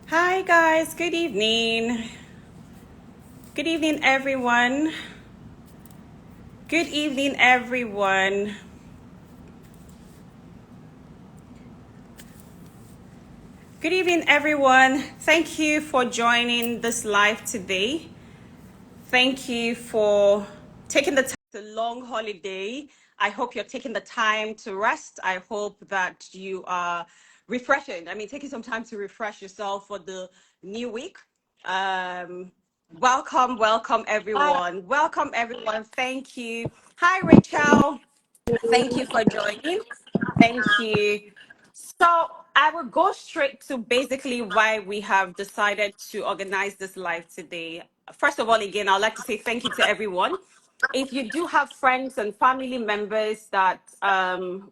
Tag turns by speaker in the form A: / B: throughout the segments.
A: Hi guys, good evening. Good evening everyone. Good evening everyone. Good evening everyone. Thank you for joining this live today. Thank you for taking the time. It's a long holiday. I hope you're taking the time to rest. I hope that you are refreshing. I mean, taking some time to refresh yourself for the new week. Welcome everyone. Welcome everyone. Thank you. Hi, Rachel. Thank you for joining. Thank you. So I will go straight to basically why we have decided to organize this live today. First of all, again, I'd like to say thank you to everyone. If you do have friends and family members that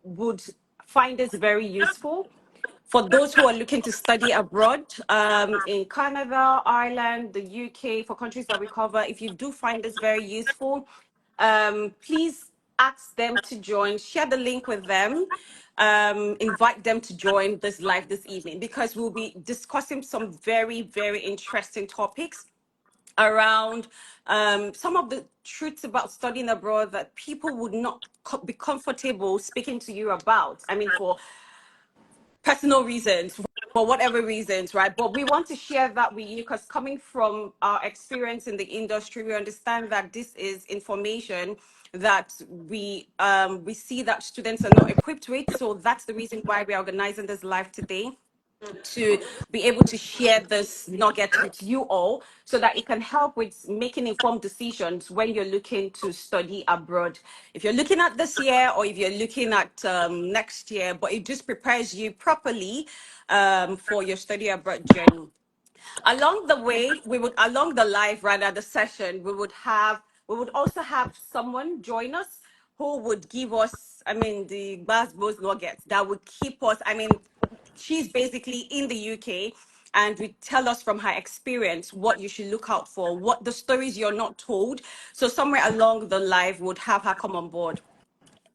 A: would find this very useful, for those who are looking to study abroad in Canada, Ireland, the UK, for countries that we cover, if you do find this very useful, please ask them to join, share the link with them, invite them to join this live this evening because we'll be discussing some very interesting topics around some of the truths about studying abroad that people would not be comfortable speaking to you about. I mean, for personal reasons, for whatever reasons, right? But we want to share that with you because coming from our experience in the industry, we understand that this is information that we see that students are not equipped with. So that's the reason why we're organizing this live today, to be able to share this nugget with you all so that it can help with making informed decisions when you're looking to study abroad. If you're looking at this year or if you're looking at next year, but it just prepares you properly for your study abroad journey. Along the way, along the live, rather, the session, we would also have someone join us who would give us, I mean, the Glasgow's nuggets that would keep us, I mean, she's basically in the UK and would tell us from her experience what you should look out for, what the stories you're not told. So somewhere along the live would have her come on board.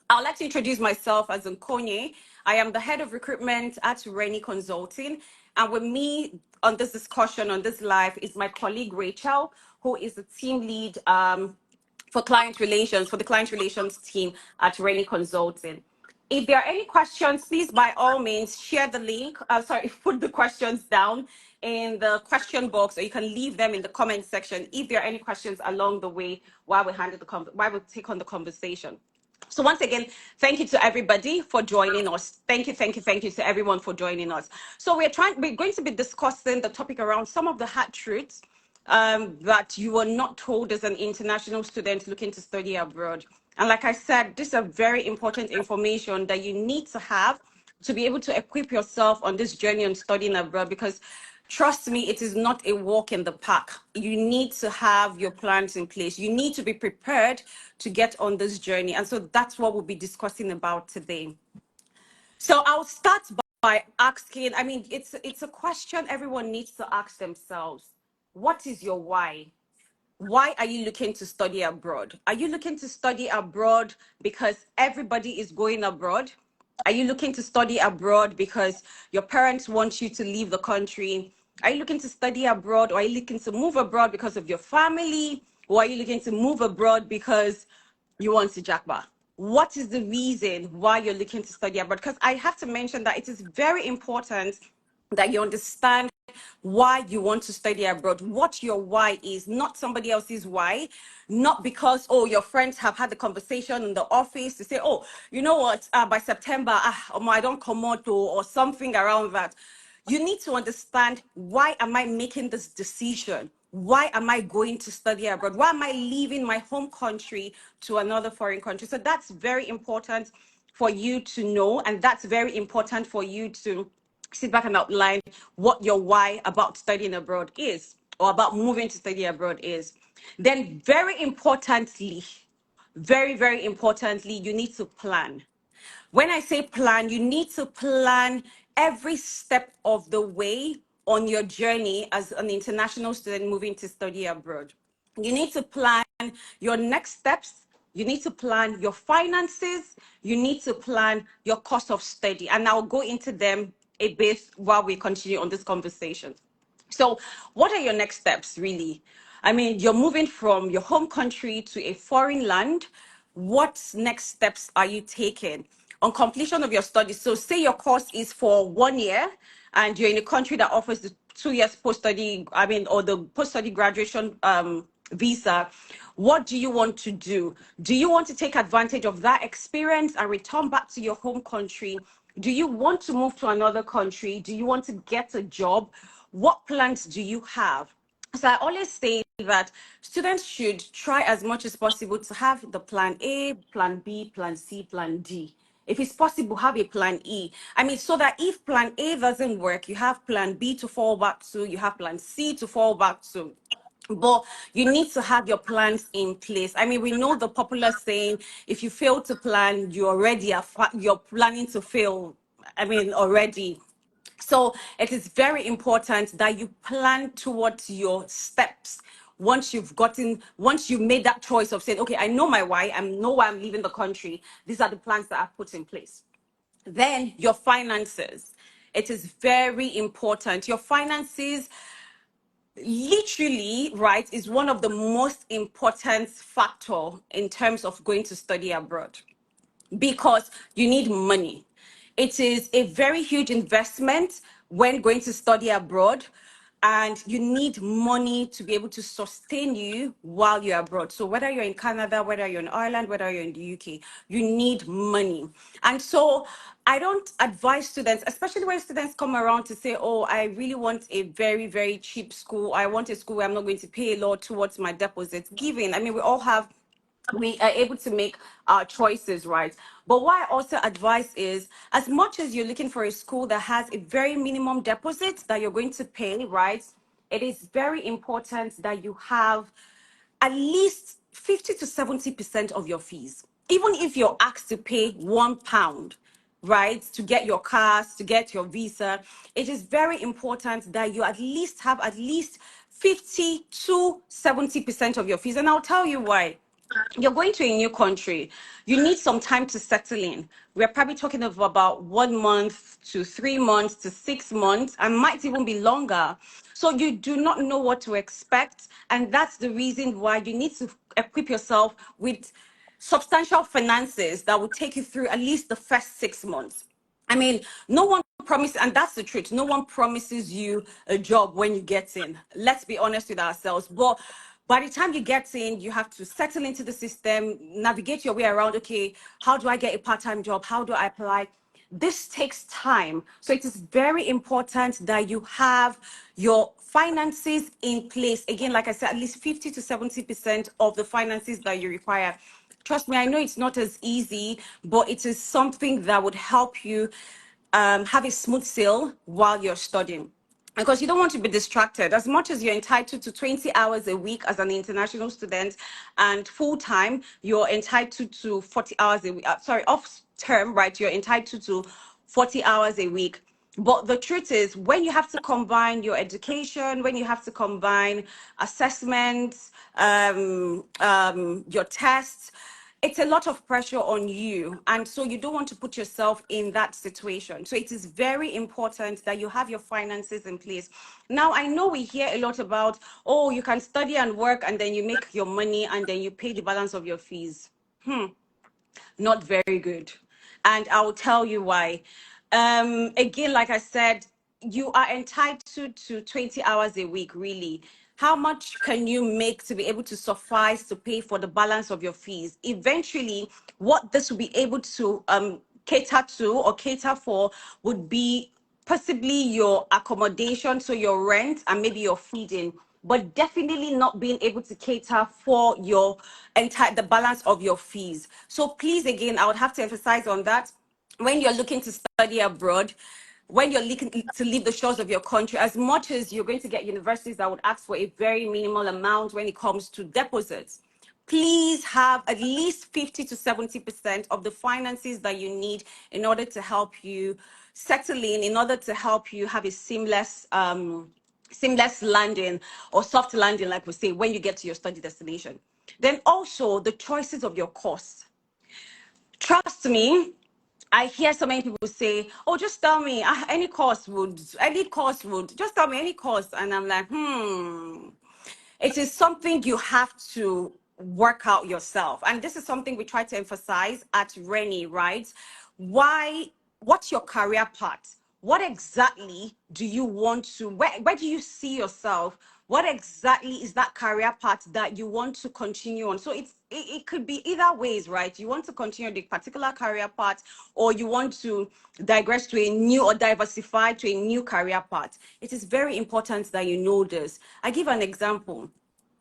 A: I'd like to introduce myself as Nkonye. I am the head of recruitment at Rennie Consulting. And with me on this discussion, on this live, is my colleague Rachel, who is the team lead for client relations, for the client relations team at Rennie Consulting. If there are any questions, please, by all means, share the link. Put the questions down in the question box, or you can leave them in the comment section if there are any questions along the way while while we take on the conversation. So once again, thank you to everybody for joining us. Thank you to everyone for joining us. So we're going to be discussing the topic around some of the hard truths that you were not told as an international student looking to study abroad. And like I said, this is very important information that you need to have to be able to equip yourself on this journey on studying abroad, because trust me, it is not a walk in the park. You need to have your plans in place. You need to be prepared to get on this journey. And so that's what we'll be discussing about today. So I'll start by asking, I mean, it's a question everyone needs to ask themselves. What is your why? Why are you looking to study abroad? Are you looking to study abroad because everybody is going abroad? Are you looking to study abroad because your parents want you to leave the country? Are you looking to study abroad, or are you looking to move abroad because of your family? Or are you looking to move abroad because you want to jackpot? What is the reason why you're looking to study abroad? Because I have to mention that it is very important that you understand why you want to study abroad, what your why is, not somebody else's why, not because, oh, your friends have had the conversation in the office to say, oh, you know what, by September, I don't come out, or something around that. You need to understand, why am I making this decision? Why am I going to study abroad? Why am I leaving my home country to another foreign country? So that's very important for you to know, and that's very important for you to sit back and outline what your why about studying abroad is, or about moving to study abroad is. Then very importantly, very importantly, you need to plan. When I say plan, you need to plan every step of the way on your journey as an international student moving to study abroad. You need to plan your next steps. You need to plan your finances. You need to plan your cost of study. And I'll go into them a bit while we continue on this conversation. So, what are your next steps, really? I mean, you're moving from your home country to a foreign land. What next steps are you taking on completion of your studies? So, say your course is for 1 year and you're in a country that offers the 2 years post study, or the post study graduation visa. What do you want to do? Do you want to take advantage of that experience and return back to your home country? Do you want to move to another country? Do you want to get a job? What plans do you have? So I always say that students should try as much as possible to have the plan A, plan B, plan C, plan D. If it's possible, have a plan E. I mean, so that if plan A doesn't work, you have plan B to fall back to, you have plan C to fall back to. But you need to have your plans in place. I mean, we know the popular saying, if you fail to plan, you're planning to fail. I mean, already. So it is very important that you plan towards your steps. Once you made that choice of saying, okay, I know my why, I know why I'm leaving the country. These are the plans that I've put in place. Then your finances. It is very important. Your finances literally, right, is one of the most important factor in terms of going to study abroad, because you need money. It is a very huge investment when going to study abroad, and you need money to be able to sustain you while you're abroad. So whether you're in Canada, whether you're in Ireland, whether you're in the UK, you need money. And so I don't advise students, especially when students come around to say, oh, I really want a very, very cheap school. I want a school where I'm not going to pay a lot towards my deposits. Given, I mean, we are able to make our choices, right? But what I also advise is, as much as you're looking for a school that has a very minimum deposit that you're going to pay, right? It is very important that you have at least 50 to 70% of your fees. Even if you're asked to pay £1, right, to get your cars, to get your visa, it is very important that you at least have at least 50 to 70% of your fees. And I'll tell you why. You're going to a new country. You need some time to settle in. We're probably talking of about 1 month to 3 months to 6 months, and might even be longer. So you do not know what to expect. And that's the reason why you need to equip yourself with substantial finances that will take you through at least the first 6 months. I mean, no one promises, and that's the truth, no one promises you a job when you get in. Let's be honest with ourselves. But by the time you get in, you have to settle into the system, navigate your way around. Okay, how do I get a part-time job? How do I apply? This takes time. So it is very important that you have your finances in place. Again, like I said, at least 50 to 70% of the finances that you require. Trust me, I know it's not as easy, but it is something that would help you have a smooth sail while you're studying. Because you don't want to be distracted. As much as you're entitled to 20 hours a week as an international student, and full time, you're entitled to 40 hours a week. Sorry, off term, right? You're entitled to 40 hours a week. But the truth is, when you have to combine your education, when you have to combine assessments, your tests, it's a lot of pressure on you. And so you don't want to put yourself in that situation. So it is very important that you have your finances in place. Now, I know we hear a lot about, oh, you can study and work and then you make your money and then you pay the balance of your fees. Not very good. And I will tell you why. Again, like I said, you are entitled to 20 hours a week, really. How much can you make to be able to suffice to pay for the balance of your fees? Eventually, what this will be able to cater to or cater for would be possibly your accommodation, so your rent and maybe your feeding, but definitely not being able to cater for your the balance of your fees. So please, again, I would have to emphasize on that. When you're looking to study abroad, when you're looking to leave the shores of your country, as much as you're going to get universities that would ask for a very minimal amount when it comes to deposits, please have at least 50 to 70% of the finances that you need in order to help you settle in order to help you have a seamless landing, or soft landing, like we say, when you get to your study destination. Then also the choices of your course. Trust me, I hear so many people say, "Oh, just tell me any course would, just tell me any course," and I'm like, it is something you have to work out yourself. And this is something we try to emphasize at Rennie, right? Why, what's your career path? What exactly do you want to, where do you see yourself? What exactly is that career path that you want to continue on? So it could be either ways, right? You want to continue the particular career path, or you want to digress to a new or diversify to a new career path. It is very important that you know this. I give an example.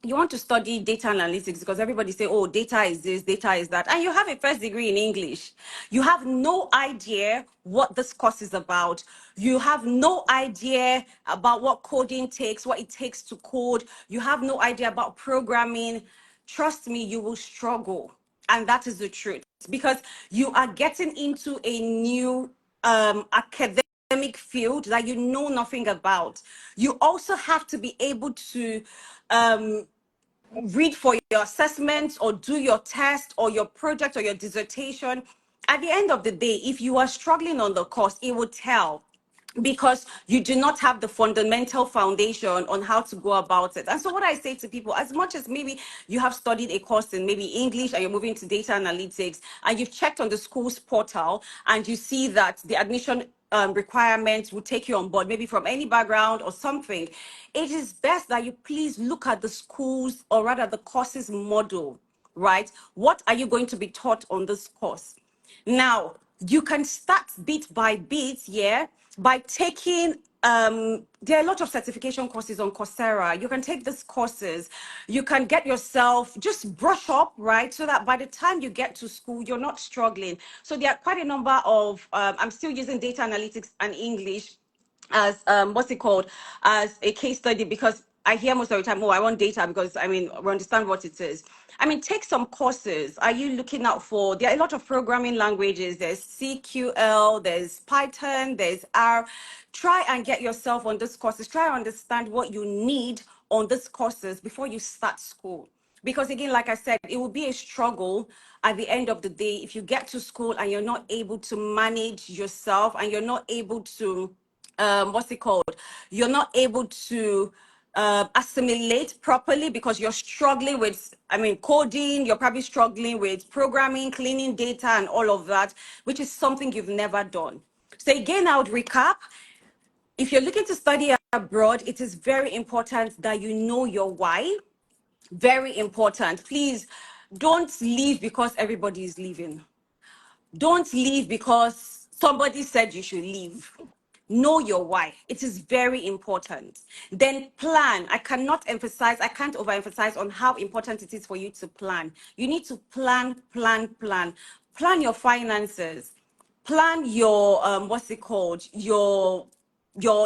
A: You want to study data analytics because everybody say, oh, data is this, data is that, and you have a first degree in English. You have no idea what this course is about. You have no idea about what coding takes, what it takes to code. You have no idea about programming. Trust me, you will struggle. And that is the truth, because you are getting into a new academic field that you know nothing about. You also have to be able to read for your assessments or do your test or your project or your dissertation. At the end of the day, if you are struggling on the course, it will tell, because you do not have the fundamental foundation on how to go about it. And so what I say to people, as much as maybe you have studied a course in maybe English and you're moving to data analytics, and you've checked on the school's portal and you see that the admission requirements will take you on board, maybe from any background or something, it is best that you please look at the schools, or rather the courses model, right? What are you going to be taught on this course? Now, you can start bit by bit, yeah, by taking, there are a lot of certification courses on Coursera. You can take these courses. You can get yourself, just brush up, right? So that by the time you get to school, you're not struggling. So there are quite a number of, I'm still using data analytics and English as what's it called, as a case study, because I hear most of the time, oh, I want data, because I mean, we understand what it is. I mean, take some courses. Are you looking out for, there are a lot of programming languages. There's CQL, there's Python, there's R. Try and get yourself on these courses. Try and understand what you need on these courses before you start school. Because again, like I said, it will be a struggle at the end of the day if you get to school and you're not able to manage yourself, and you're not able to, what's it called? You're not able to assimilate properly, because you're struggling with, I mean, coding, you're probably struggling with programming, cleaning data and all of that, which is something you've never done. So again, I would recap. If you're looking to study abroad, it is very important that you know your why. Very important. Please don't leave because everybody is leaving. Don't leave because somebody said you should leave. Know your why. It is very important. Then plan. I can't overemphasize on how important it is for you to plan. You need to plan. Plan your finances. Plan your what's it called? Your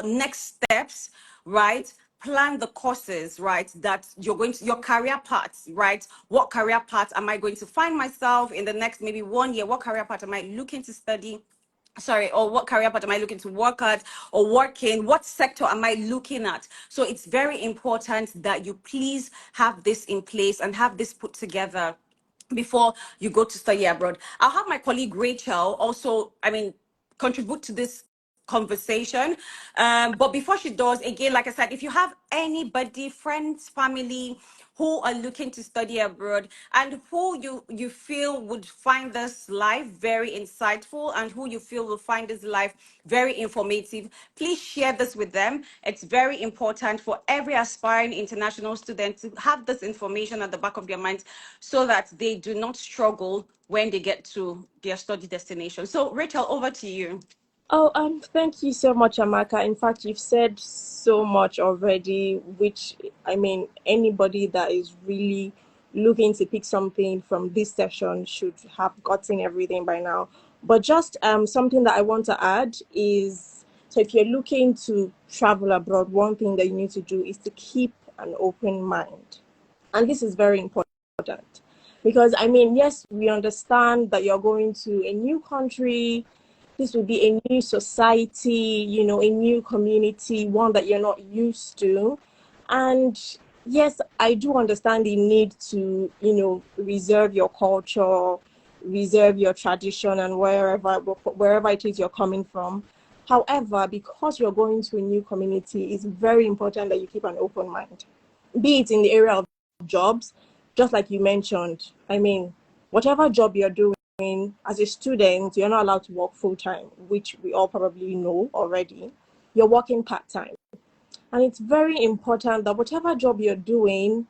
A: next steps, right? Plan the courses, right, that you're going to, your career paths, right? What career path am I going to find myself in the next maybe 1 year? What career path am I looking to study? Sorry, or what career path am I looking to work at or work in? What sector am I looking at? So it's very important that you please have this in place and have this put together before you go to study abroad. I'll have my colleague Rachel also, I mean, contribute to this conversation. But before she does, again, like I said, if you have anybody, friends, family who are looking to study abroad, and who you feel would find this life very insightful, and who you feel will find this life very informative, please share this with them. It's very important for every aspiring international student to have this information at the back of their minds, so that they do not struggle when they get to their study destination. So Rachel, over to you.
B: Oh, thank you so much, Amaka. In fact, you've said so much already, which, I mean, anybody that is really looking to pick something from this session should have gotten everything by now. But just something that I want to add is, so if you're looking to travel abroad, one thing that you need to do is to keep an open mind. And this is very important, because, I mean, yes, we understand that you're going to a new country. This will be a new society, you know, a new community, one that you're not used to. And yes, I do understand the need to, you know, reserve your culture, reserve your tradition and wherever it is you're coming from. However, because you're going to a new community, it's very important that you keep an open mind, be it in the area of jobs, just like you mentioned. I mean, whatever job you're doing as a student, you're not allowed to work full time, which we all probably know already. You're working part time. And it's very important that whatever job you're doing,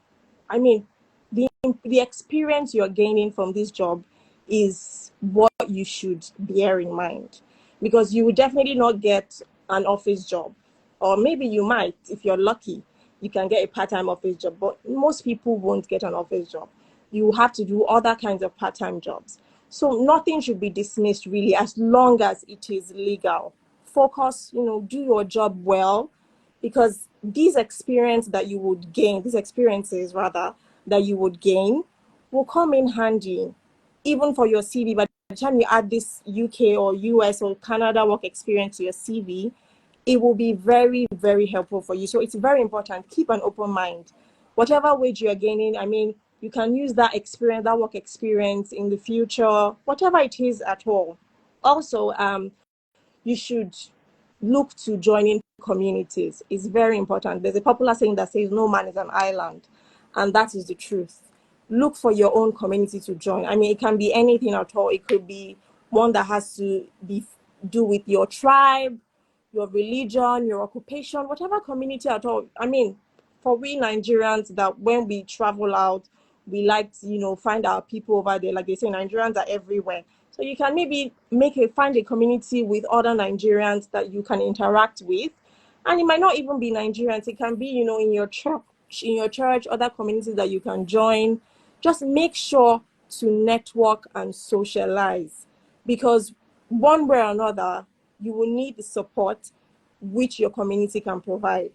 B: I mean, the experience you're gaining from this job is what you should bear in mind, because you will definitely not get an office job, or maybe you might, if you're lucky, you can get a part-time office job, but most people won't get an office job. You have to do other kinds of part-time jobs. So nothing should be dismissed really, as long as it is legal. Focus, do your job well, because these experiences rather, that you would gain will come in handy, even for your CV. By the time you add this UK or US or Canada work experience to your CV, it will be very, very helpful for you. So it's very important. Keep an open mind. Whatever wage you're gaining, I mean, you can use that experience, that work experience in the future, whatever it is at all. Also, you should look to joining communities. It's very important. There's a popular saying that says no man is an island, and that is the truth. Look for your own community to join. I mean, it can be anything at all. It could be one that has to do with your tribe, your religion, your occupation, whatever community at all. I mean, for we Nigerians, that when we travel out, we like to, find our people over there. Like they say, Nigerians are everywhere. So you can maybe find a community with other Nigerians that you can interact with. And it might not even be Nigerians. It can be, in your church, other communities that you can join. Just make sure to network and socialize, because one way or another, you will need the support which your community can provide.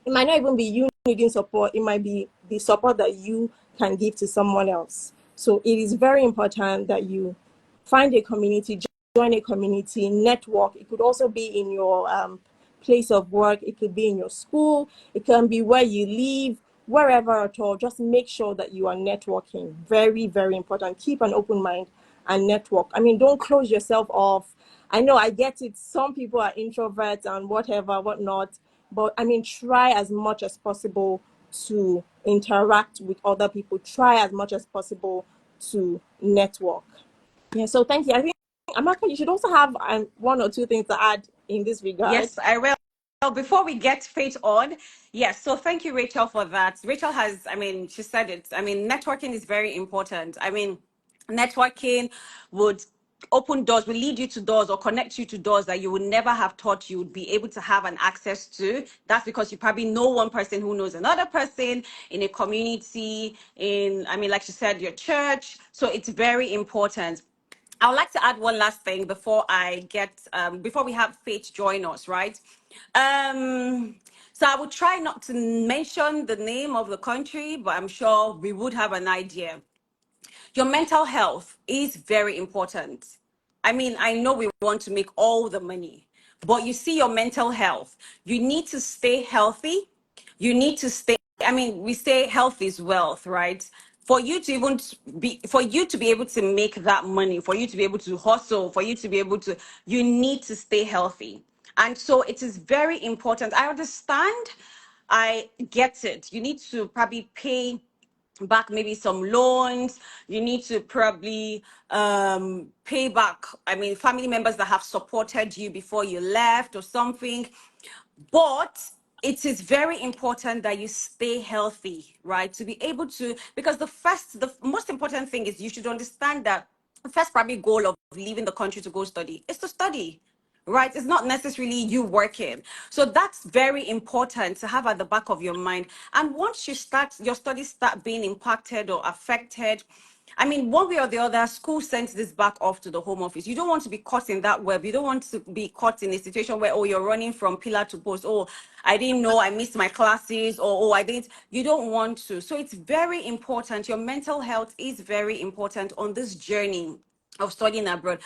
B: It might not even be you needing support. It might be the support that you can give to someone else. So it is very important that you find a community, join a community, network. It could also be in your place of work. It could be in your school. It can be where you live, wherever at all. Just make sure that you are networking. Very, very important. Keep an open mind and network. I mean, don't close yourself off. I know, I get it. Some people are introverts and whatnot. But I mean, try as much as possible to interact with other people. Try as much as possible to network. Yeah, so thank you. I think, Amaka, you should also have one or two things to add in this regard.
A: Yes, I will. Before we get straight on, yes, so thank you, Rachel, for that. Rachel she said it. I mean, networking is very important. I mean, networking would open doors, will lead you to doors or connect you to doors that you would never have thought you would be able to have an access to. That's because you probably know one person who knows another person in a community, like she said, your church. So it's very important. I would like to add one last thing before we have Faith join us, right? So I would try not to mention the name of the country, but I'm sure we would have an idea. Your mental health is very important. I mean, I know we want to make all the money, but you see your mental health. You need to stay healthy. You need to stay, we say health is wealth, right? For you to be able to make that money, for you to be able to hustle, you need to stay healthy. And so it is very important. I understand. I get it. You need to probably pay back maybe some loans. You need to probably pay back, family members that have supported you before you left or something. But it is very important that you stay healthy, right? To be able to, because the most important thing is you should understand that the first probably goal of leaving the country to go study is to study, right? It's not necessarily you working. So that's very important to have at the back of your mind. And once your studies start being impacted or affected, one way or the other, school sends this back off to the home office. You don't want to be caught in that web. You don't want to be caught in a situation where, you're running from pillar to post. I didn't know I missed my classes, or I didn't. You don't want to. So it's very important. Your mental health is very important on this journey of studying abroad.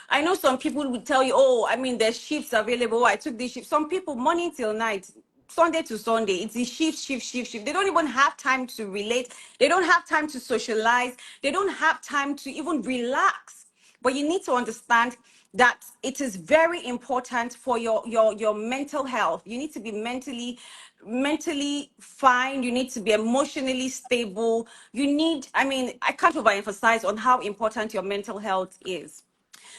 A: I know some people will tell you, there's shifts available. I took this shift. Some people, morning till night, Sunday to Sunday. It's a shift, shift, shift, shift. They don't even have time to relate. They don't have time to socialize. They don't have time to even relax. But you need to understand that it is very important for your mental health. You need to be mentally fine. You need to be emotionally stable. You need, I mean, I can't overemphasize on how important your mental health is.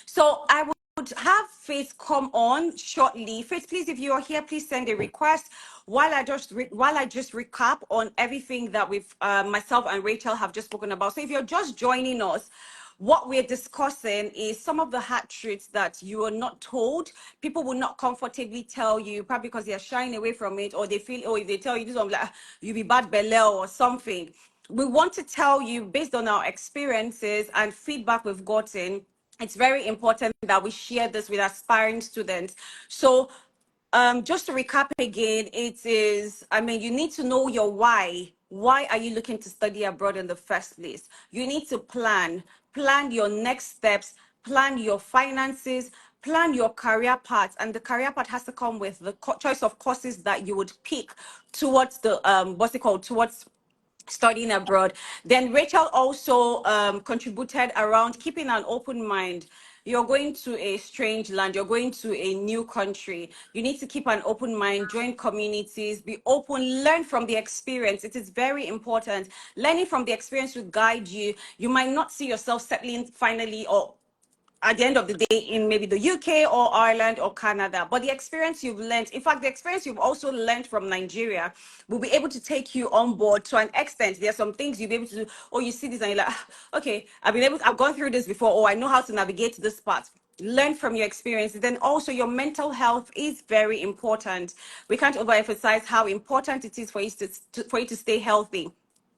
A: So I would have Faith come on shortly. Faith, please, if you are here, please send a request while I just recap on everything that we've myself and Rachel have just spoken about. So if you're just joining us, what we're discussing is some of the hard truths that you are not told. People will not comfortably tell you, probably because they're shying away from it, or they feel, oh, if they tell you this, I'm like, you be bad belly or something. We want to tell you based on our experiences and feedback we've gotten. It's very important that we share this with aspiring students. So just to recap again, it is, I mean, you need to know your why. Why are you looking to study abroad in the first place? You need to plan your next steps, plan your finances, plan your career path. And the career path has to come with the choice of courses that you would pick towards the, what's it called, towards studying abroad. Then Rachel also contributed around keeping an open mind. You're going to a strange land, you're going to a new country. You need to keep an open mind, join communities, be open, learn from the experience. It is very important. Learning from the experience will guide you. You might not see yourself settling finally or at the end of the day in maybe the UK or Ireland or Canada. But the experience you've learned, in fact, the experience you've also learned from Nigeria will be able to take you on board to an extent. There are some things you'll be able to do, or you see this and you're like, okay, I've gone through this before, or I know how to navigate this part. Learn from your experiences. Then also your mental health is very important. We can't overemphasize how important it is for you for you to stay healthy.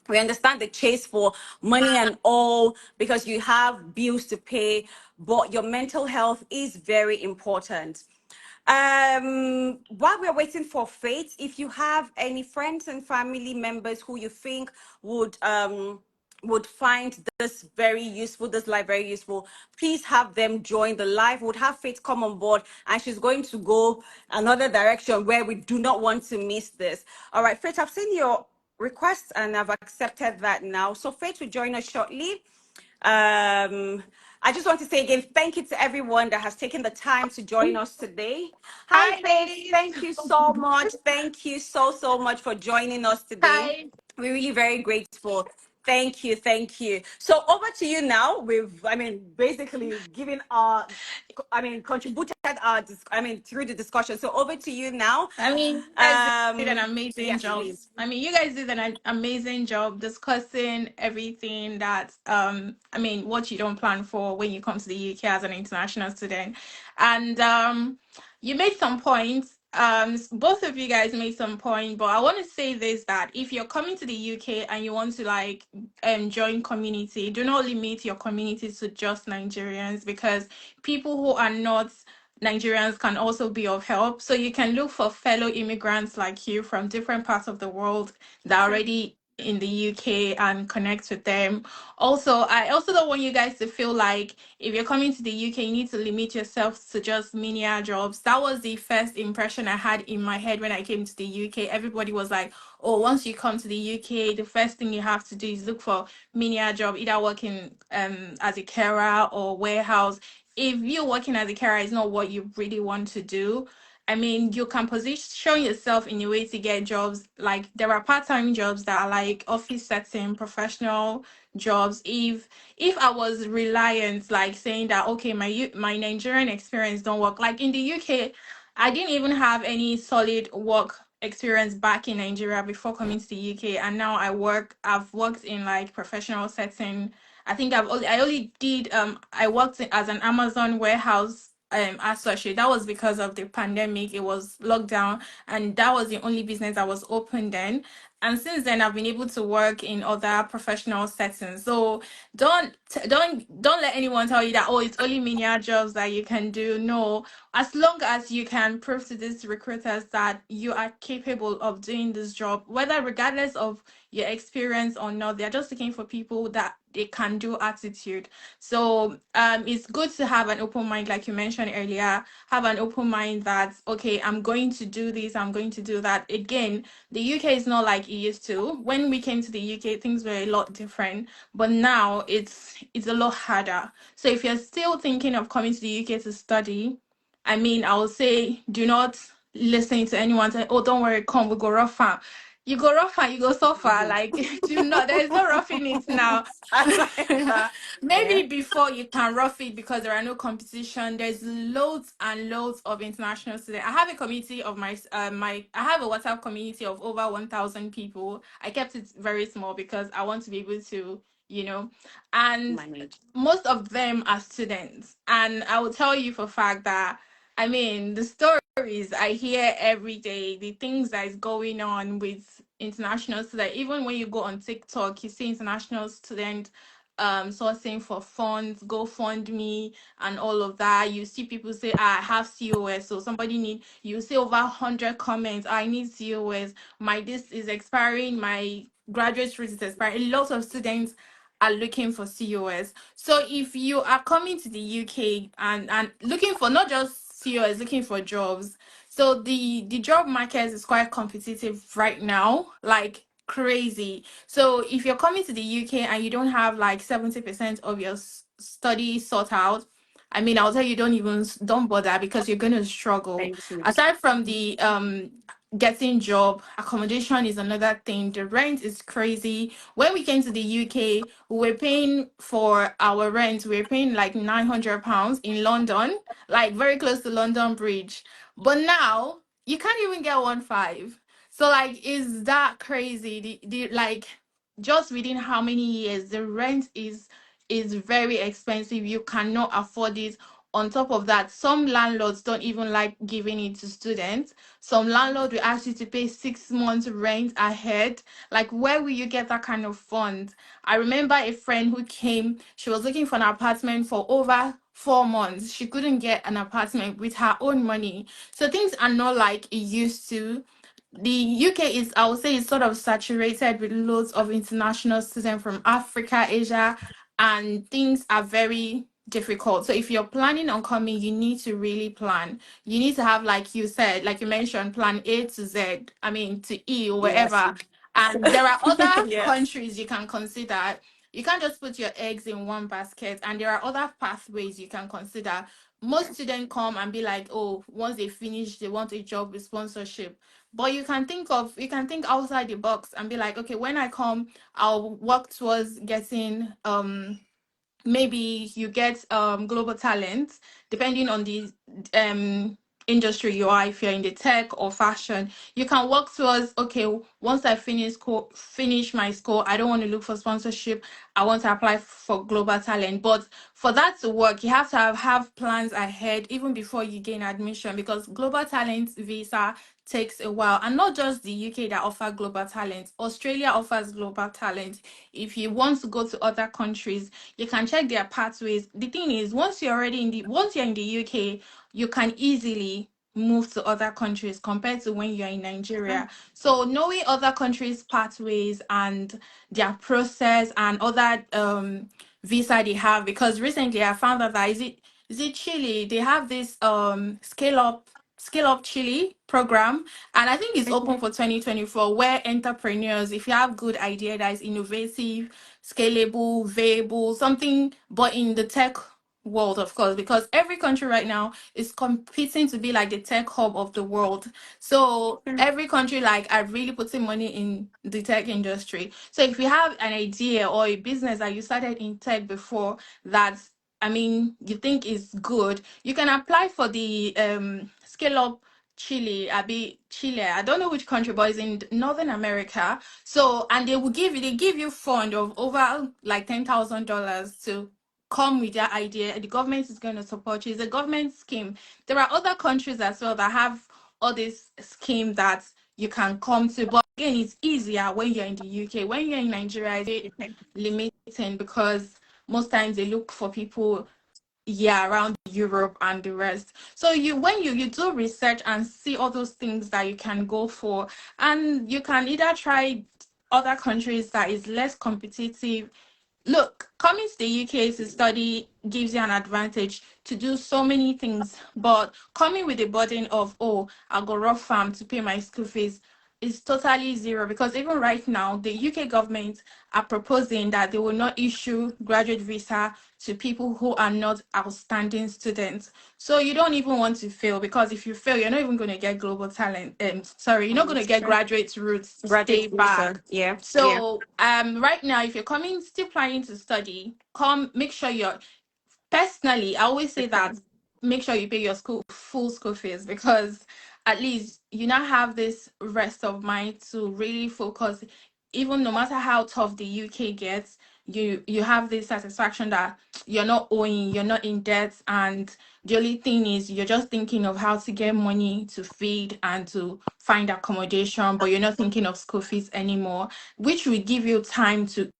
A: We understand the chase for money and all because you have bills to pay, but your mental health is very important. While we're waiting for Faith, if you have any friends and family members who you think would find this very useful, this live very useful, please have them join the live. Would have Faith come on board, and she's going to go another direction where we do not want to miss this. All right, Faith, I've seen your request and I've accepted that now. So Faith will join us shortly. I just want to say again, thank you to everyone that has taken the time to join us today. Hi,
C: Hi,
A: Faith.
C: ladies.
A: Thank you so much. Thank you so much for joining us today.
C: Hi.
A: We're really very grateful. Thank you, thank you. So over to you now. Basically given our, contributed our, through the discussion. So over to you now.
C: You guys did an amazing
A: Yes,
C: job.
A: please.
C: You guys did an amazing job discussing everything that, what you don't plan for when you come to the UK as an international student. And you made some points. Both of you guys made some point, but I want to say this, that if you're coming to the UK and you want to join community, do not limit your community to just Nigerians, because people who are not Nigerians can also be of help. So you can look for fellow immigrants like you from different parts of the world that are already in the UK and connect with them. Also, I also don't want you guys to feel like if you're coming to the UK, you need to limit yourself to just menial jobs. That was the first impression I had in my head when I came to the UK. Everybody was like, oh, once you come to the UK, the first thing you have to do is look for menial job, either working as a carer or warehouse. If you working as a carer is not what you really want to do, you can position yourself in a way to get jobs. Like there are part-time jobs that are like office setting, professional jobs. If I was reliant, like saying that okay, my Nigerian experience don't work. Like in the UK, I didn't even have any solid work experience back in Nigeria before coming to the UK, and now I've worked in like professional setting. I think I only did I worked as an Amazon warehouse associate. That was because of the pandemic. It was lockdown, and that was the only business that was open then. And since then, I've been able to work in other professional settings. So don't let anyone tell you that, oh, it's only menial jobs that you can do. No, as long as you can prove to these recruiters that you are capable of doing this job, whether regardless of your experience or not, they're just looking for people that they can do attitude. So it's good to have an open mind, like you mentioned earlier. Have an open mind that, okay, I'm going to do this, I'm going to do that. Again, the UK is not like it used to. When we came to the UK, things were a lot different, but now it's a lot harder. So if you're still thinking of coming to the UK to study, I mean, I would say do not listen to anyone say, oh, don't worry, come, we go rougher. You go rougher, you go suffer. Like, do not, there is no roughing it now.
A: I like that. Yeah.
C: Maybe before you can rough it because there are no competition. There's loads and loads of international students. I have a community of I have a WhatsApp community of over 1,000 people. I kept it very small because I want to be able to, you know, and
A: Manage.
C: most of them are students. And I will tell you for a fact that, I mean, the stories I hear every day, the things that is going on with international students, even when you go on TikTok, you see international students sourcing for funds, GoFundMe and all of that. You see people say, I have COS, so somebody need, you see over 100 comments, I need COS, my this is expiring, my graduate rate is expiring. A lot of students are looking for COS. So if you are coming to the UK and looking for not just COS, looking for jobs, so the job market is quite competitive right now, like crazy. So if you're coming to the UK and you don't have like 70% of your study sort out, I mean, I'll tell you, don't bother because you're going to struggle.
A: Thank you.
C: Aside from the getting job, accommodation is another thing. The rent is crazy. When we came to the UK, we were paying for our rent. We were paying like £900 in London, like very close to London Bridge. But now you can't even get 1.5. So like, is that crazy? The like, just within how many years the rent is very expensive. You cannot afford it. On top of that, some landlords don't even like giving it to students. Some landlord will ask you to pay 6 months rent ahead. Like, where will you get that kind of fund? I remember a friend who came, she was looking for an apartment for over 4 months. She couldn't get an apartment with her own money. So things are not like it used to. The UK is, I would say, is sort of saturated with loads of international students from Africa, Asia, and things are very difficult. So if you're planning on coming, you need to really plan. You need to have, like you said, like you mentioned, plan A to Z, I mean to E or
A: Yes.
C: wherever. And there are other
A: Yes.
C: countries you can consider. You can't just put your eggs in one basket, and there are other pathways you can consider. Most students come and be like, oh, once they finish, they want a job with sponsorship. But you can think outside the box and be like, okay, when I come, I'll work towards getting maybe you get global talent depending on the um industry you are. If you're in the tech or fashion, you can work towards, okay, once I finish my school, I don't want to look for sponsorship, I want to apply for global talent. But for that to work, you have to have plans ahead even before you gain admission, because global talent visa takes a while. And not just the UK that offer global talent, Australia offers global talent. If you want to go to other countries, you can check their pathways. The thing is, once you're in the UK, you can easily move to other countries compared to when you're in Nigeria. So knowing other countries' pathways and their process and other visa they have, because recently I found out that is it Chile? They have this scale up Chile program, and I think it's open for 2024, where entrepreneurs, if you have good idea that is innovative, scalable, viable, something, but in the tech world, of course, because every country right now is competing to be like the tech hub of the world. So every country like are really putting money in the tech industry. So if you have an idea or a business that you started in tech before that, I mean, you think is good, you can apply for the scale up Chile. I don't know which country, but it's in Northern America. So, and they give you fund of over like $10,000 to come with their idea. The government is going to support you. It's a government scheme. There are other countries as well that have all this scheme that you can come to, but again, it's easier when you're in the UK. When you're in Nigeria, it's limiting because most times they look for people, yeah, around Europe and the rest. So you, when you do research and see all those things that you can go for, and you can either try other countries that is less competitive. Look, coming to the UK to study gives you an advantage to do so many things, but coming with the burden of, oh, I'll go rough farm to pay my school fees is totally zero, because even right now, the UK government are proposing that they will not issue graduate visa to people who are not outstanding students. So you don't even want to fail, because if you fail, you're not even going to get global talent. Sorry, you're not going to get graduate routes to stay
A: Graduate visa.
C: back.
A: Yeah, yeah.
C: So right now, if you're coming still planning to study, come, make sure you're, personally, I always say that make sure you pay your full school fees, because at least you now have this rest of mind to really focus. Even no matter how tough the UK gets, you have this satisfaction that you're not owing, you're not in debt, and the only thing is you're just thinking of how to get money to feed and to find accommodation, but you're not thinking of school fees anymore, which will give you time to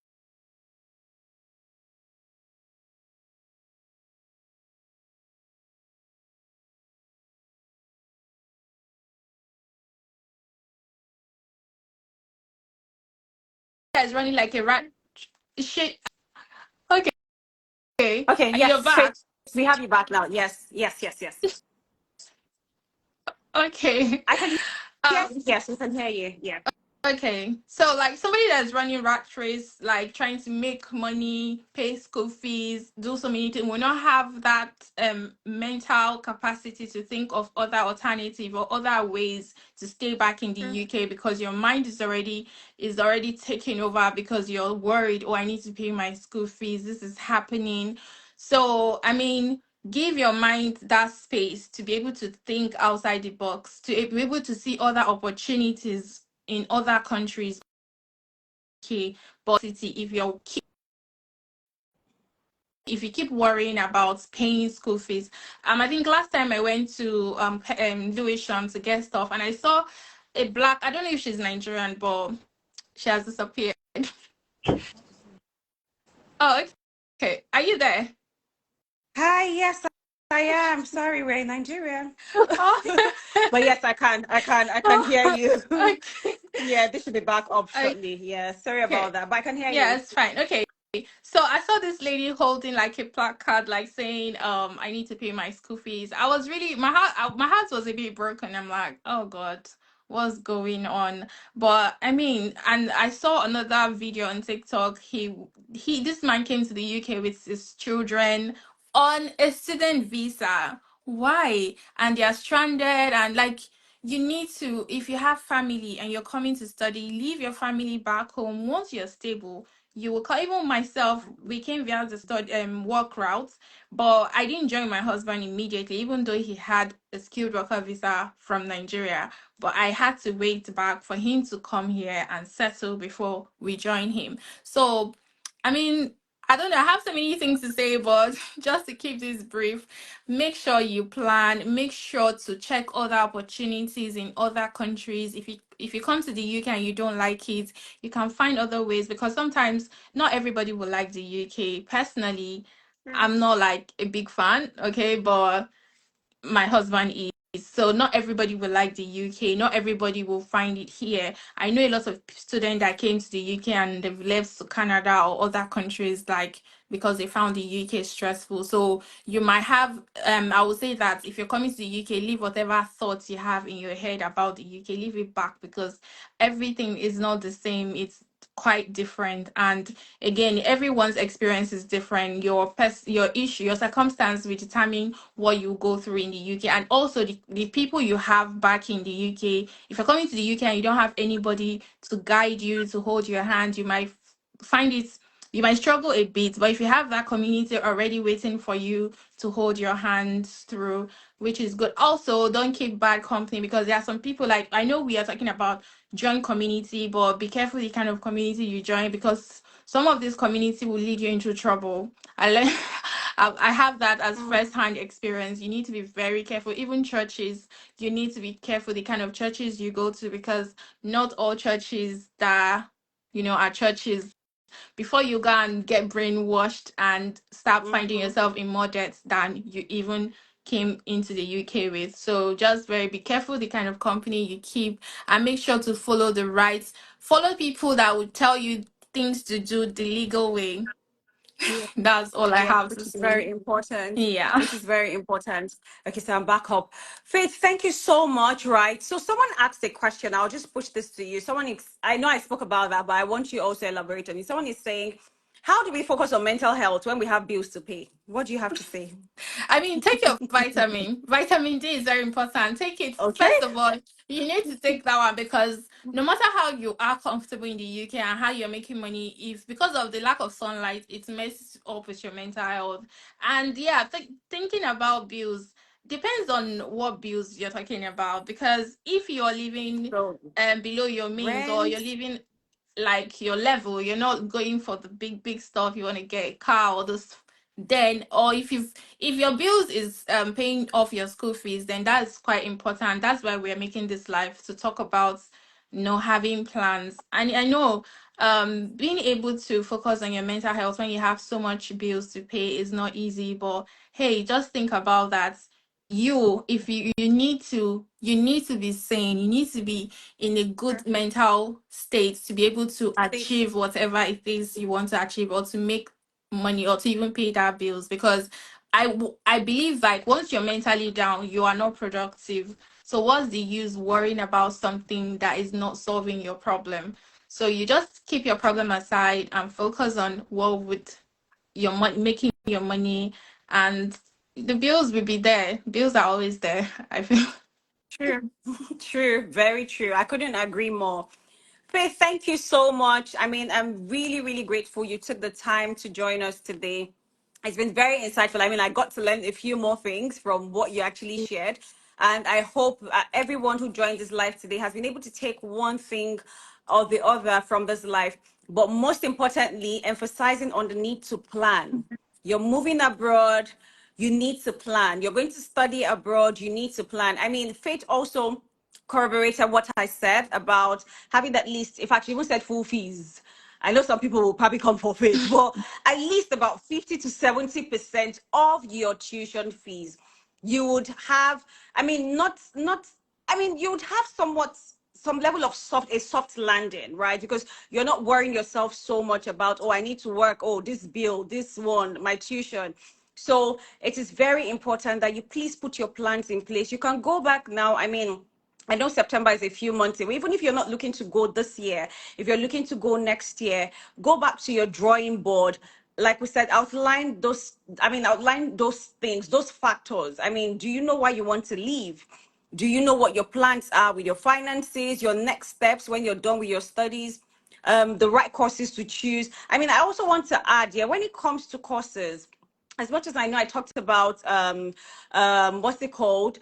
C: is running like a rat shit. Okay. Okay,
A: Okay,
C: and you're
A: yes, Faith,
C: back.
A: we have you back now. Yes, yes, yes, yes.
C: Okay.
A: I can hear.
C: Um,
A: Yes, we can hear you. Yeah.
C: okay. So like somebody that's running rat race, like trying to make money, pay school fees, do so many things, will not have that mental capacity to think of other alternative or other ways to stay back in the UK, because your mind is already taking over, because you're worried, oh, I need to pay my school fees. This is happening. So I mean, give your mind that space to be able to think outside the box, to be able to see other opportunities in other countries. Okay, but if you keep worrying about paying school fees, I think last time I went to Lewisham to get stuff, and I saw a black, I don't know if she's Nigerian, but she has disappeared. Oh, okay, are you there?
A: Hi. Yes, I am. Sorry, we're in Nigeria.
C: Oh,
A: But yes, I can hear
C: oh,
A: you.
C: okay.
A: Yeah, this should be back up
C: Okay.
A: shortly. Yeah, sorry about that, but I can hear
C: Yeah,
A: you.
C: it's fine. Okay. So I saw this lady holding like a placard, like saying, I need to pay my school fees. I was really, my heart was a bit broken. I'm like, oh God, what's going on? But I mean, and I saw another video on TikTok. This man came to the UK with his children on a student visa. Why? And they are stranded, and like, you need to, if you have family and you're coming to study, leave your family back home. Once you're stable, you will call. Even myself, we came via the study work route, but I didn't join my husband immediately, even though he had a skilled worker visa from Nigeria. But I had to wait back for him to come here and settle before we join him. So I mean, I don't know, I have so many things to say, but just to keep this brief, make sure you plan, make sure to check other opportunities in other countries. If you come to the UK and you don't like it, you can find other ways, because sometimes not everybody will like the UK. Personally, I'm not like a big fan, okay, but my husband is. So not everybody will like the UK. Not everybody will find it here. I know a lot of students that came to the UK and they've left to Canada or other countries, like because they found the UK stressful. So you might have, I would say that if you're coming to the UK, leave whatever thoughts you have in your head about the UK, leave it back, because everything is not the same. It's quite different, and again, everyone's experience is different. Your issue, your circumstance will determine what you go through in the UK, and also the people you have back in the UK. If you're coming to the UK and you don't have anybody to guide you, to hold your hand, you might find it, you might struggle a bit. But if you have that community already waiting for you to hold your hands through, which is good. Also, don't keep bad company, because there are some people, like, I know we are talking about join community, but be careful the kind of community you join, because some of this community will lead you into trouble. I learned I have that as first-hand experience. You need to be very careful. Even churches, you need to be careful the kind of churches you go to, because not all churches that are churches. Before you go and get brainwashed and start finding
A: Mm-hmm.
C: yourself in more debt than you even came into the UK with. So just very be careful the kind of company you keep, and make sure to follow the rights. Follow people that would tell you things to do the legal way.
A: Yeah.
C: That's all I
A: Yeah,
C: have to
A: which is
C: say.
A: very important.
C: Yeah.
A: Which is very important. Okay, so I'm back up. Faith, thank you so much. Right. So someone asked a question. I'll just push this to you. I know I spoke about that, but I want you also to elaborate on it. Someone is saying, how do we focus on mental health when we have bills to pay? What do you have to say?
C: I mean, take your vitamin. Vitamin D is very important. Take it.
A: Okay.
C: First of all, you need to take that one, because no matter how you are comfortable in the UK and how you're making money, if because of the lack of sunlight, it messes up with your mental health. And yeah, thinking about bills depends on what bills you're talking about. Because if you're living
A: So
C: below your means, or
A: rent.
C: you're living like your level, you're not going for the big stuff, you want to get a car or this, then, or if your bills is paying off your school fees, then that's quite important. That's why we're making this live, to talk about having plans. And I know being able to focus on your mental health when you have so much bills to pay is not easy, but hey, just think about that. If you need to be sane, you need to be in a good mental state to be able to achieve whatever it is you want to achieve, or to make money, or to even pay that bills. Because I believe, like, once you're mentally down, you are not productive. So what's the use worrying about something that is not solving your problem? So you just keep your problem aside and focus on what would your money, making your money, and the bills will be there. Bills are always there, I feel.
A: True. True. Very true. I couldn't agree more. Faith, thank you so much. I mean, I'm really, really grateful you took the time to join us today. It's been very insightful. I mean, I got to learn a few more things from what you actually shared. And I hope everyone who joined this live today has been able to take one thing or the other from this life. But most importantly, emphasizing on the need to plan. You're moving abroad, you need to plan. You're going to study abroad, you need to plan. I mean, Faith also corroborated what I said about having at least, if I actually even said full fees. I know some people will probably come for Faith, but at least about 50 to 70% of your tuition fees you would have. I mean, not I mean, you would have somewhat some level of soft landing, right? Because you're not worrying yourself so much about, oh, I need to work, oh, this bill, this one, my tuition. So it is very important that you please put your plans in place. You can go back now. I mean, I know September is a few months away. Even if you're not looking to go this year, if you're looking to go next year, go back to your drawing board. Like we said, outline those things, those factors. I mean, do you know why you want to leave? Do you know what your plans are with your finances, your next steps when you're done with your studies, the right courses to choose? I mean, I also want to add, yeah, when it comes to courses, as much as I know I talked about what's it called?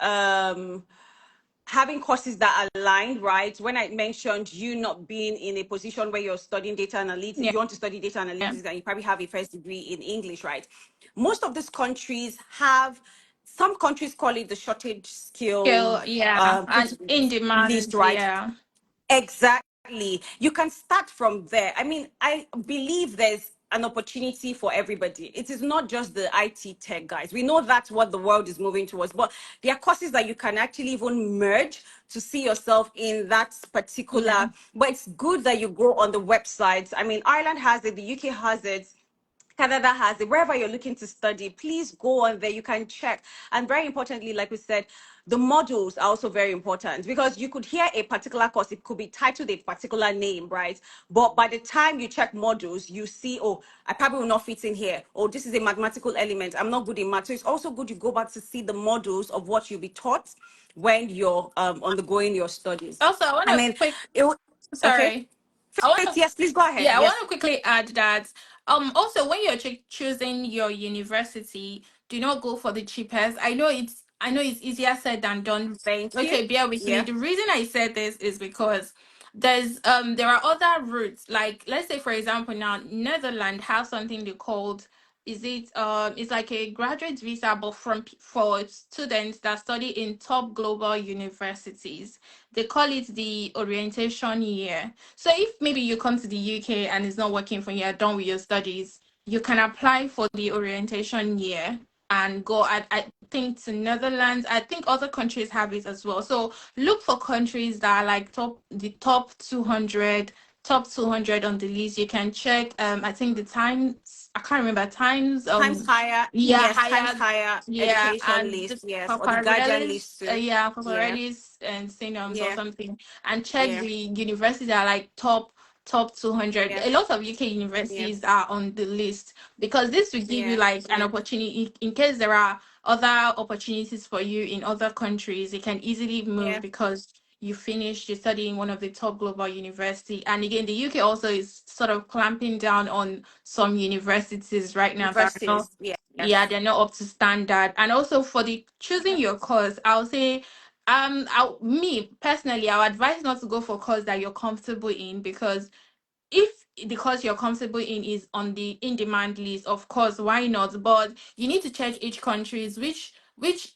A: Having courses that are aligned, right? When I mentioned you not being in a position where you're studying data analytics, if
C: Yeah.
A: you want to study data analytics, then you probably have a first degree in English, right? Most of these countries have, some countries call it the shortage
C: Skill,
A: skills
C: yeah,
A: put
C: and in
A: list,
C: demand,
A: right?
C: yeah.
A: Exactly. You can start from there. I mean, I believe there's an opportunity for everybody. It is not just the IT tech guys. We know that's what the world is moving towards, but there are courses that you can actually even merge to see yourself in that
C: Yeah.
A: particular. But it's good that you go on the websites. I mean, Ireland has it, the UK has it. Canada has it. Wherever you're looking to study, please go on there. You can check. And very importantly, like we said, the modules are also very important, because you could hear a particular course, it could be titled a particular name, right? But by the time you check modules, you see, oh, I probably will not fit in here. Oh, this is a mathematical element. I'm not good in math. So it's also good you go back to see the modules of what you'll be taught when you're undergoing your studies.
C: Also, I want
A: I
C: to
A: mean,
C: quick,
A: okay.
C: sorry. I want to,
A: Yes, please go ahead.
C: yeah, I want
A: Yes.
C: to quickly add that also when you're choosing your university, do not go for the cheapest. I know it's easier said than done.
A: Thank you.
C: Okay, bear with me.
A: Yeah.
C: The reason I said this is because there are other routes. Like, let's say for example, now Netherlands have something they called it's like a graduate visa, but for students that study in top global universities. They call it the orientation year. So if maybe you come to the UK and it's not working for you, you're done with your studies, you can apply for the orientation year and go. I think to Netherlands. I think other countries have it as well. So look for countries that are like the top 200 on the list. You can check. I think the Times. I can't remember Times.
A: Times Higher,
C: Yeah,
A: yes, Times
C: higher.
A: Higher
C: Yeah,
A: education
C: and the
A: list, yes, or the Guardian
C: Paparelis,
A: list too.
C: yeah,
A: Yeah,
C: Paparelis and Synonyms or
A: yeah,
C: something, and check
A: yeah,
C: the universities that are like top 200.
A: yeah,
C: A lot of UK
A: yeah,
C: universities are on the list because this will give you
A: yeah,
C: like an
A: yeah,
C: opportunity in case there are other opportunities for you in other countries. You can easily move
A: yeah.
C: because you finished your study in one of the top global university. And again, the UK also is sort of clamping down on some universities right now that are not,
A: Universities, yeah,
C: yeah, they're not up to standard. And also for the choosing your course, I'll say me personally, I would advise not to go for course that you're comfortable in, because if the course you're comfortable in is on the in-demand list, of course, why not? But you need to check each country's which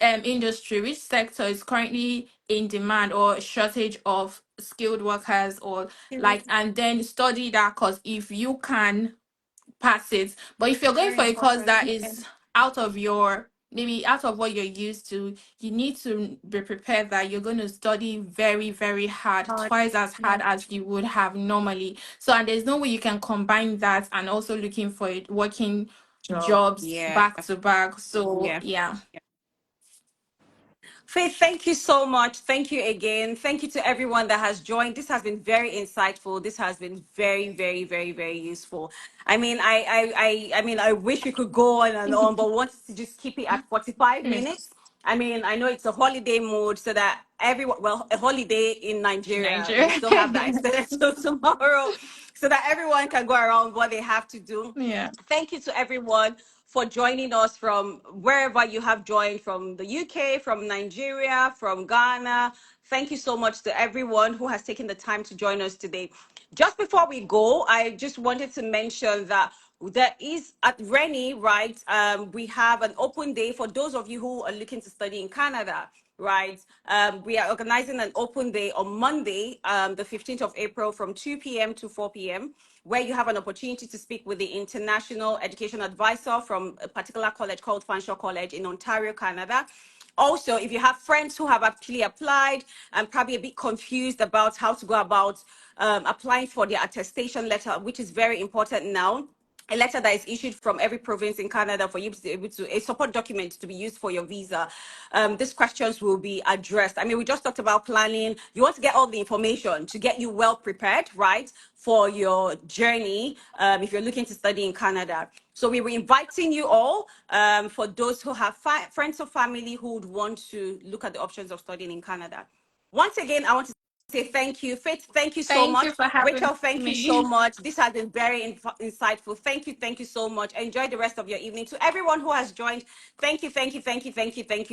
C: industry, which sector is currently in demand or shortage of skilled workers, or
A: yeah.
C: like, and then study that course if you can pass it. But if you're going
A: Very
C: for a course
A: important.
C: that
A: Yeah.
C: is out of your, maybe out of what you're used to, you need to be prepared that you're going to study very, very hard,
A: Hard.
C: twice as
A: Yeah.
C: hard as you would have normally. So, and there's no way you can combine that and also looking for it, working
A: Job.
C: jobs
A: Yeah.
C: back to back. So,
A: Yeah.
C: yeah.
A: Faith, thank you so much. Thank you again. Thank you to everyone that has joined. This has been very insightful. This has been very, very, very, very useful. I mean, I wish we could go on and on, but wanted to just keep it at 45
C: Yeah.
A: minutes. I mean, I know it's a holiday mode, so that everyone, well, a holiday in Nigeria, we
C: Nigeria.
A: still have that extended till tomorrow, so that everyone can go around what they have to do.
C: Yeah.
A: Thank you to everyone for joining us from wherever you have joined, from the UK, from Nigeria, from Ghana. Thank you so much to everyone who has taken the time to join us today. Just before we go, I just wanted to mention that there is at Rennie, right? We have an open day for those of you who are looking to study in Canada, right? We are organizing an open day on Monday, the 15th of April from 2 p.m. to 4 p.m., where you have an opportunity to speak with the international education advisor from a particular college called Fanshawe College in Ontario, Canada. Also, if you have friends who have actually applied and probably a bit confused about how to go about applying for their attestation letter, which is very important now, a letter that is issued from every province in Canada for you to be able to, a support document to be used for your visa. These questions will be addressed. I mean, we just talked about planning. You want to get all the information to get you well prepared, right, for your journey if you're looking to study in Canada. So we were inviting you all, for those who have friends or family who would want to look at the options of studying in Canada. Once again, I want to say thank you. Faith, thank you so
C: Thank you
A: much.
C: for having
A: Rachel, thank you so
C: me.
A: much. This has been very insightful. Thank you so much. Enjoy the rest of your evening. To everyone who has joined, thank you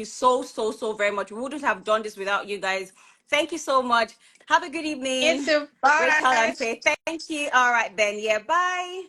A: so very much. We wouldn't have done this without you guys. Thank you so much. Have a good
C: You
A: evening.
C: too.
A: Rachel
C: Bye.
A: and Faith, thank you. All right then. Yeah, bye.